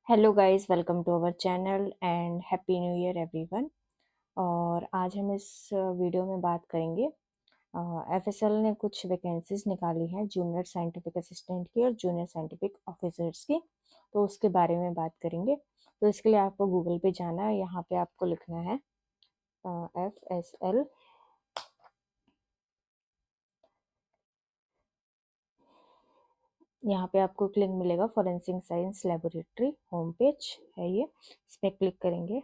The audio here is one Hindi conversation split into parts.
Hello guys, welcome to our channel and happy new year everyone. और आज हम इस वीडियो में बात करेंगे। एफएसएल ने कुछ वैकेंसीज निकाली हैं जूनियर साइंटिफिक असिस्टेंट की और जूनियर साइंटिफिक ऑफिसर्स की, तो उसके बारे में बात करेंगे। तो इसके लिए आपको गूगल पे जाना है, यहाँ पे आपको लिखना है एफएसएल। यहाँ पे आपको एक लिंक मिलेगा, forensic science laboratory home page है ये, इस पर क्लिक करेंगे।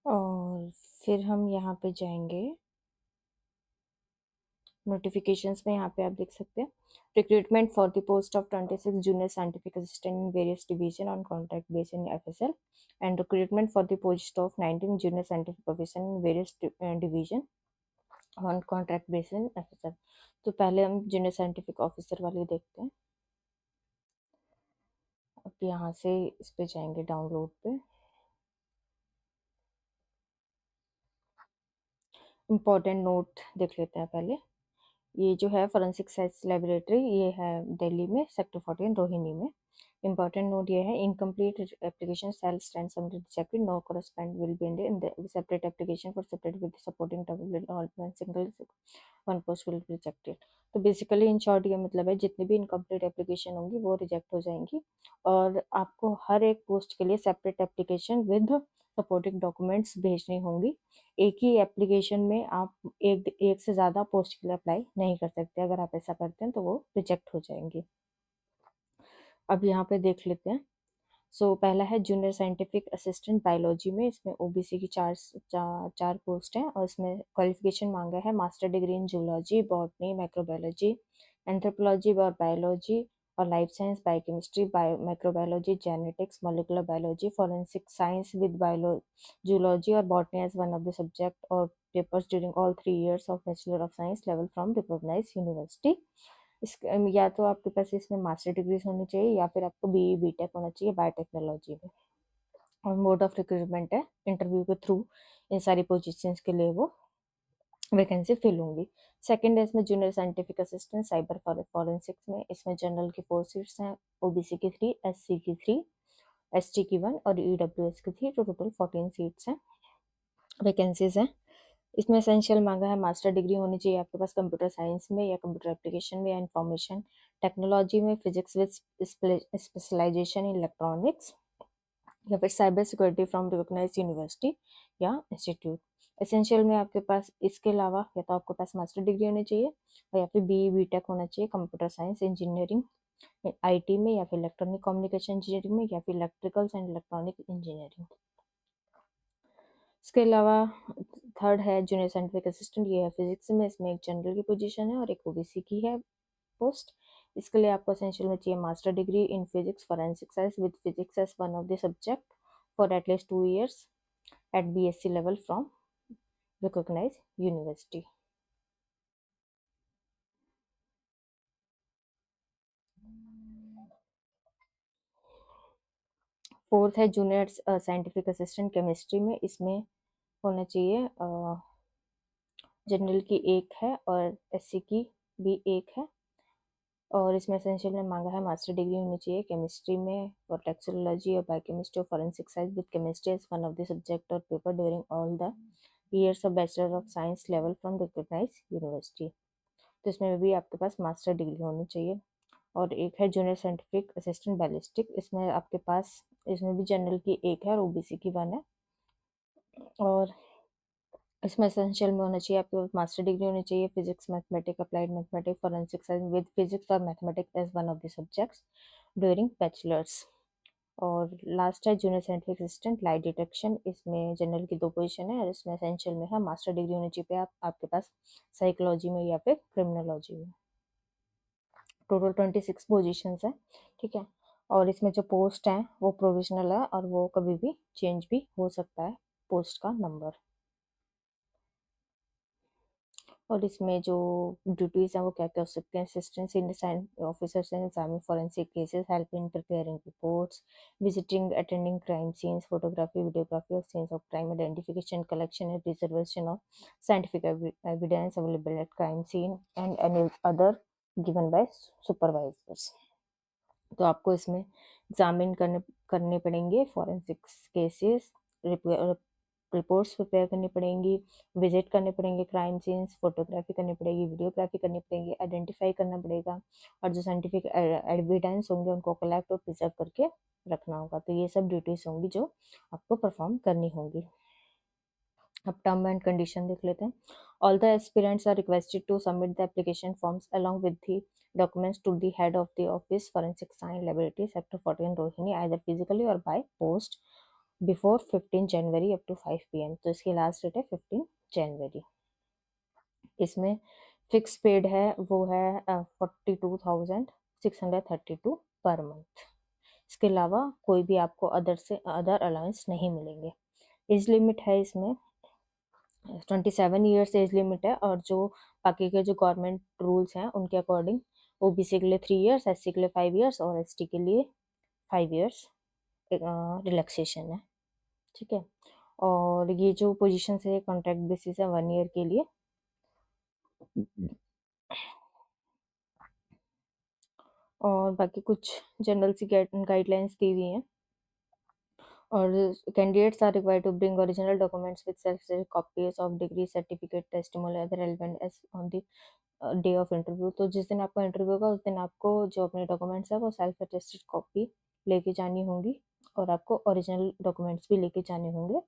और फिर हम यहाँ पे जाएंगे नोटिफिकेशंस में। यहाँ पे आप देख सकते हैं, recruitment for the post of 26 junior scientific assistant in various division on contract base in FSL and recruitment for the post of 19 junior scientific officer in various division on contract base in FSL. तो पहले हम जूनियर साइंटिफिक ऑफिसर वाले देखते हैं। अब यहाँ से इस पे जाएंगे डाउनलोड पे। इम्पोर्टेंट नोट देख लेते हैं पहले। ये जो है फोरेंसिक साइंस लेबोरेटरी, ये है दिल्ली में, सेक्टर 14 रोहिणी में। इंपॉर्टेंट नोट ये है, incomplete application shall stand submitted rejected, no correspond will be in the separate application for separate with supporting document or single one post will rejected. तो बेसिकली इन शॉर्ट ये मतलब है, जितनी भी इनकम्प्लीट एप्लीकेशन होंगी वो रिजेक्ट हो जाएंगी, और आपको हर एक पोस्ट के लिए separate application with supporting documents भेजनी होंगी। एक ही एप्लीकेशन में आप एक से ज़्यादा पोस्ट के लिए अप्लाई नहीं कर सकते। अगर आप ऐसा करते हैं तो वो रिजेक्ट हो जाएंगी। अब यहाँ पे देख लेते हैं। पहला है जूनियर साइंटिफिक असिस्टेंट बायोलॉजी में, इसमें ओबीसी की चार पोस्ट हैं, और इसमें क्वालिफिकेशन मांगा है master degree in zoology, botany, microbiology, anthropology और बायोलॉजी, और life science, biochemistry, microbiology, genetics, molecular biology, forensic science with bio zoology और botany as one of the subject और papers during all 3 years of bachelor of science level from recognised university. इस या तो आपके पास इसमें मास्टर डिग्रीज होनी चाहिए, या फिर आपको बीई बीटेक होना चाहिए बायोटेक्नोलॉजी में। और मोड ऑफ रिक्रूटमेंट है इंटरव्यू के थ्रू, इन सारी पोजीशंस के लिए वो वैकेंसी फिल होंगी। सेकेंड है इसमें junior scientific assistant cyber forensics में, इसमें जनरल की 4 सीट्स हैं, ओबीसी की 3, एससी की 3, एसटी की 1 और ईडब्ल्यूएस की 3, तो टोटल 14 सीट्स हैं, वैकेंसीज हैं। इसमें एसेंशियल मांगा है मास्टर डिग्री होनी चाहिए आपके पास कंप्यूटर साइंस में, या कंप्यूटर एप्लीकेशन में, या इंफॉर्मेशन टेक्नोलॉजी में, physics with specialisation in electronics, या फिर cyber security from recognised university या इंस्टीट्यूट। एसेंशियल में आपके पास इसके अलावा या तो आपके पास मास्टर डिग्री होनी चाहिए, और या फिर बीई बीटेक होना चाहिए कंप्यूटर साइंस इंजीनियरिंग आईटी में, या फिर इलेक्ट्रॉनिक कम्युनिकेशन इंजीनियरिंग में, या फिर इलेक्ट्रिकल्स एंड इलेक्ट्रॉनिक इंजीनियरिंग। इसके अलावा थर्ड है जूनियर साइंटिफिक असिस्टेंट, ये है फिजिक्स में, इसमें एक जनरल की पोजीशन है और एक ओबीसी की है पोस्ट। इसके लिए आपको एसेंशियल में चाहिए master degree in physics forensic science with physics as one of the subject for at least 2 years at BSc level from recognised university. Fourth है जूनियर साइंटिफिक असिस्टेंट केमिस्ट्री में, इसमें होना चाहिए जनरल की एक है और एससी की भी एक है, और इसमें एसेंशियल में मांगा है मास्टर डिग्री होनी चाहिए केमिस्ट्री में और टैक्सोलॉजी और बायोकेमिस्ट्री और forensic science with chemistry as one of the subject और paper during all the years of bachelor of science level from recognised university. तो इसमें भी आपके पास मास्टर डिग्री होनी चाहिए। और एक है जूनियर साइंटिफिक असिस्टेंट बैलिस्टिक, इसमें आपके पास, इसमें भी जनरल की एक है और ओबीसी की 1 है, और इसमें एसेंशियल में होना चाहिए आपको मास्टर डिग्री होनी चाहिए physics mathematics applied mathematics forensic science with physics और mathematics as one of the subjects during bachelors. और लास्ट है junior scientific assistant light detection, इसमें जनरल की 2 पोजीशन है, और इसमें एसेंशियल में है मास्टर डिग्री होनी चाहिए आपके पास साइकोलॉजी में या फिर क्रिमिनोलॉजी में। टोटल 26 पोजीशंस है, ठीक है। और इसमें जो पोस्ट है वो प्रोविजनल है और वो कभी भी चेंज भी हो सकता है पोस्ट का नंबर। और इसमें जो ड्यूटीज हैं वो क्या क्या हो सकते हैं, assistance in officers in examining forensic cases, help in preparing reports, visiting attending crime scenes, photography videography of scenes of crime, identification collection and preservation of scientific evidence available at crime scene and any other given by supervisors. तो आपको इसमें एग्जामिन करने पड़ेंगे फॉरेंसिक्स केसेस, रिपोर्ट्स प्रिपेयर करनी पड़ेंगी, विजिट करने पड़ेंगे क्राइम सीन्स, फोटोग्राफी करनी पड़ेगी, वीडियोग्राफी करनी पड़ेगी, आइडेंटिफाई करना पड़ेगा और जो साइंटिफिक एविडेंस होंगे उनको कलेक्ट और प्रिजर्व करके रखना होगा। तो ये सब ड्यूटीज होंगी जो आपको परफॉर्म करनी होंगी। अब टर्म एंड कंडीशन देख लेते हैं। All the aspirants are requested to submit the application forms along with the documents to the head of the office forensic science laboratory sector 14 Rohini either physically or by post before 15 January up to 5 PM। तो इसकी लास्ट डेट है 15 जनवरी। इसमें फिक्स पेड है वो है 42,632 पर मंथ। इसके अलावा कोई भी आपको अदर अलाउंस नहीं मिलेंगे। एज लिमिट है इसमें 27 ईयर्स एज लिमिट है और जो बाकी के जो गवर्नमेंट रूल्स हैं उनके अकॉर्डिंग ओबीसी के लिए 3 ईयर्स, एससी के लिए 5 ईयर्स और एसटी के लिए 5 ईयर्स रिलैक्सेशन है। ठीक है। और ये जो पोजीशन है कॉन्ट्रैक्ट बेसिस है 1 ईयर के लिए। और बाकी कुछ जनरल सी गाइडलाइंस दी हुई हैं। और candidates are required to bring original documents with self copies of degree certificate testimonial other relevant as on the day of interview. तो जिस दिन आपका इंटरव्यू होगा उस दिन आपको जो अपने डॉक्यूमेंट्स है वो सेल्फ अटेस्टेड कॉपी लेके जानी होंगी और आपको ओरिजिनल डॉक्यूमेंट्स भी लेके जाने होंगे।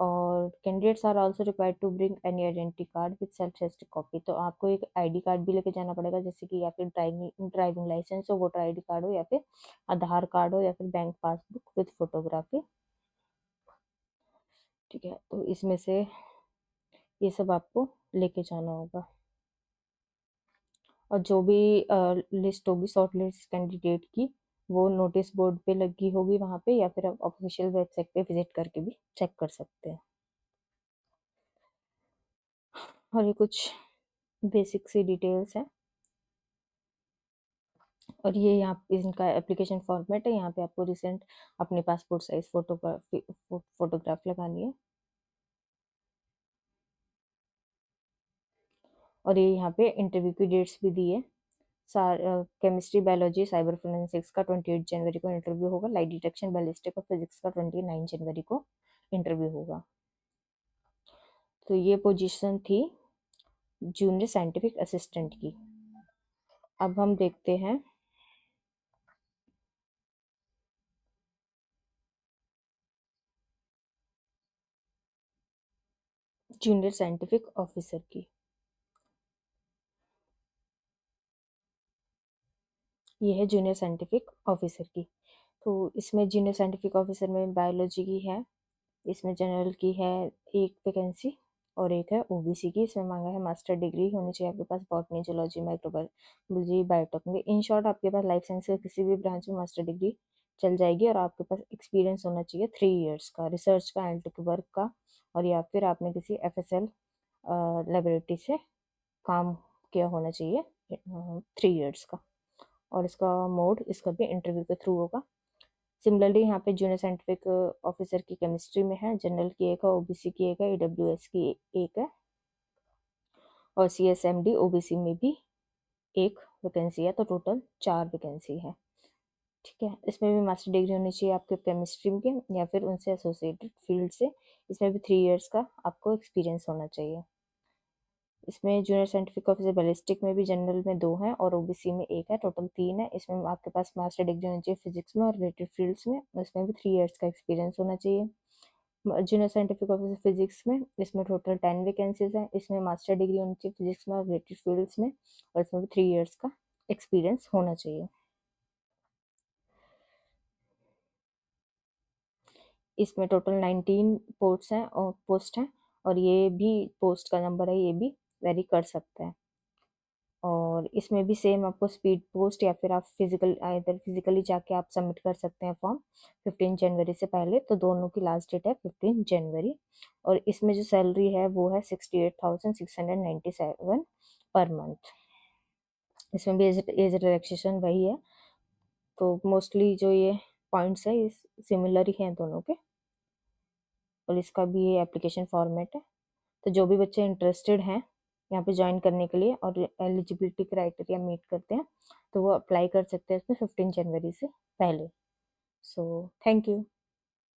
और candidates are also required to bring any identity card with self attested copy. तो आपको एक आईडी कार्ड भी लेके जाना पड़ेगा, जैसे कि या फिर ड्राइविंग लाइसेंस हो, वोटर आईडी कार्ड हो, या फिर आधार कार्ड हो, या फिर बैंक पासबुक विद फोटोग्राफी। ठीक है। तो इसमें से ये सब आपको लेके जाना होगा। और जो भी लिस्ट होगी शॉर्ट लिस्ट कैंडिडेट की वो नोटिस बोर्ड पे लगी होगी वहाँ पे, या फिर आप ऑफिशियल वेबसाइट पे विजिट करके भी चेक कर सकते हैं। और ये कुछ बेसिक सी डिटेल्स हैं। और ये यहाँ पे इनका एप्लीकेशन फॉर्मेट है। यहाँ पे आपको रिसेंट अपने पासपोर्ट साइज फोटोग्राफ लगानी है। और ये यहाँ पे इंटरव्यू की डेट्स भी दी है। केमिस्ट्री, बायोलॉजी, साइबर फोरेंसिक्स का 28 जनवरी को इंटरव्यू होगा। लाइट डिटेक्शन, बैलिस्टिक और फिजिक्स का 29 जनवरी को इंटरव्यू होगा। तो ये पोजीशन थी जूनियर साइंटिफिक असिस्टेंट की। अब हम देखते हैं जूनियर साइंटिफिक ऑफिसर की। ये है जूनियर साइंटिफिक ऑफिसर की। तो इसमें जूनियर साइंटिफिक ऑफिसर में बायोलॉजी की है, इसमें जनरल की है एक वैकेंसी और एक है ओबीसी की। इसमें मांगा है मास्टर डिग्री होनी चाहिए आपके पास बॉटनी, जूलॉजी, माइक्रोबायोलॉजी, बायोटेक में। इन शॉर्ट आपके पास लाइफ साइंस के किसी भी ब्रांच में मास्टर डिग्री चल जाएगी और आपके पास एक्सपीरियंस होना चाहिए 3 ईयर्स का रिसर्च का, एनालिटिक वर्क का, और या फिर आपने किसी एफएसएल लेबोरेटरी से काम किया होना चाहिए 3 ईयर्स का। और इसका मोड इसका भी इंटरव्यू के थ्रू होगा। सिमिलरली यहाँ पे जूनियर साइंटिफिक ऑफिसर की केमिस्ट्री में है, जनरल की एक है, ओबीसी की एक है, ईडब्ल्यूएस की एक है, और सीएसएमडी ओबीसी में भी एक वैकेंसी है। तो टोटल 4 वैकेंसी है। ठीक है। इसमें भी मास्टर डिग्री होनी चाहिए आपके केमिस्ट्री में या फिर उनसे एसोसिएटेड फील्ड से। इसमें भी 3 ईयर्स का आपको एक्सपीरियंस होना चाहिए। इसमें जूनियर साइंटिफिक ऑफिसर बैलिस्टिक में भी जनरल में 2 हैं और ओबीसी में एक है, टोटल 3 है। इसमें आपके पास मास्टर डिग्री होनी चाहिए फिजिक्स में और रिलेटेड फील्ड्स में, इसमें भी 3 ईयर्स का एक्सपीरियंस होना चाहिए। जूनियर साइंटिफिक ऑफिसर फिजिक्स में इसमें टोटल 10 वैकेंसीज हैं। इसमें मास्टर डिग्री होनी चाहिए फिजिक्स में और रिलेटेड फील्ड्स में, और इसमें भी 3 ईयर्स का एक्सपीरियंस होना चाहिए। इसमें टोटल 19 पोस्ट हैं और ये भी पोस्ट का नंबर है, ये भी वेरी कर सकता है। और इसमें भी सेम आपको स्पीड पोस्ट या फिर आप इधर फिजिकली जाके आप सबमिट कर सकते हैं फॉर्म 15 जनवरी से पहले। तो दोनों की लास्ट डेट है 15 जनवरी। और इसमें जो सैलरी है वो है 68,697 पर मंथ। इसमें भी एज रिलैक्सेशन वही है। तो मोस्टली जो ये पॉइंट्स है ये सिमिलर ही हैं दोनों के। और इसका भी ये एप्लीकेशन फॉर्मेट है। तो जो भी बच्चे इंटरेस्टेड हैं यहाँ पे ज्वाइन करने के लिए और एलिजिबिलिटी क्राइटेरिया मीट करते हैं तो वो अप्लाई कर सकते हैं इसमें 15 जनवरी से पहले। So thank you.